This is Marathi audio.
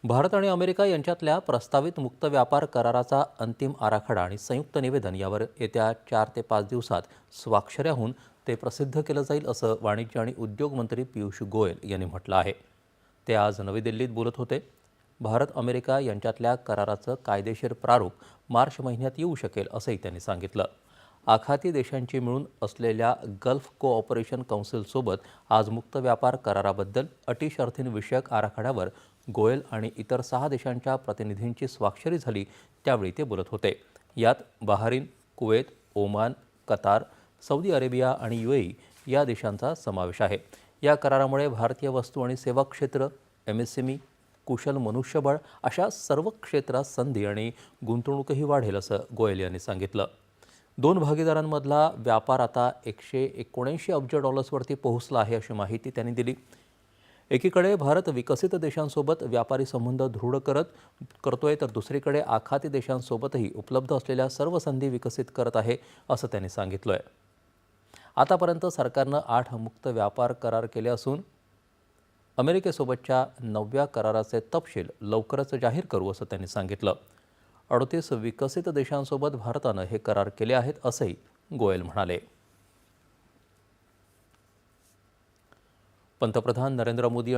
भारत आणि अमेरिका यांच्यातल्या प्रस्तावित मुक्त व्यापार कराराचा अंतिम आराखडा आणि संयुक्त निवेदन यावर येत्या 4 ते 5 दिवसात स्वाक्षऱ्या होऊन ते प्रसिद्ध केलं जाईल असं वाणिज्य आणि उद्योग मंत्री पियुष गोयल यांनी म्हटलं आहे. ते आज नवी दिल्लीत बोलत होते. भारत अमेरिका यांच्यातल्या कराराचं कायदेशीर प्रारूप मार्च महिन्यात येऊ शकेल असंही त्यांनी सांगितलं. आखाती देशांची मिळून असलेल्या गल्फ कोऑपरेशन कौन्सिलसोबत आज मुक्त व्यापार कराराबद्दल अटी शर्थींविषयक आराखड्यावर गोयल आणि इतर 6 देशांच्या प्रतिनिधींची स्वाक्षरी झाली. त्यावेळी ते बोलत होते. यात Bahrain, Kuwait, Oman, Qatar, Saudi Arabia आणि UAE या देशांचा समावेश आहे. या करारामुळे भारतीय वस्तू आणि सेवा क्षेत्र, MSME, कुशल मनुष्यबळ अशा सर्व क्षेत्रात संधी आणि गुंतवणूकही वाढेल असं गोयल यांनी सांगितलं. दोन भागीदारांमधला व्यापार आता $179 अब्ज पोहोचला आहे अशी माहिती त्यांनी दिली. एकीकडे भारत विकसित देशांसोबत व्यापारी संबंध दृढ करतोय तर दुसरीकडे आखाती देशांसोबतही उपलब्ध असलेल्या सर्व संधी विकसित करत आहे असं त्यांनी सांगितलंय. आतापर्यंत सरकारनं 8 मुक्त व्यापार करार केले असून अमेरिकेसोबतच्या 9व्या कराराचे तपशील लवकरच जाहीर करू असं त्यांनी सांगितलं. 38 विकसित देशांसोबत भारतानं हे करार केले आहेत असंही गोयल म्हणाले. पंतप्रधान नरेंद्र मोदी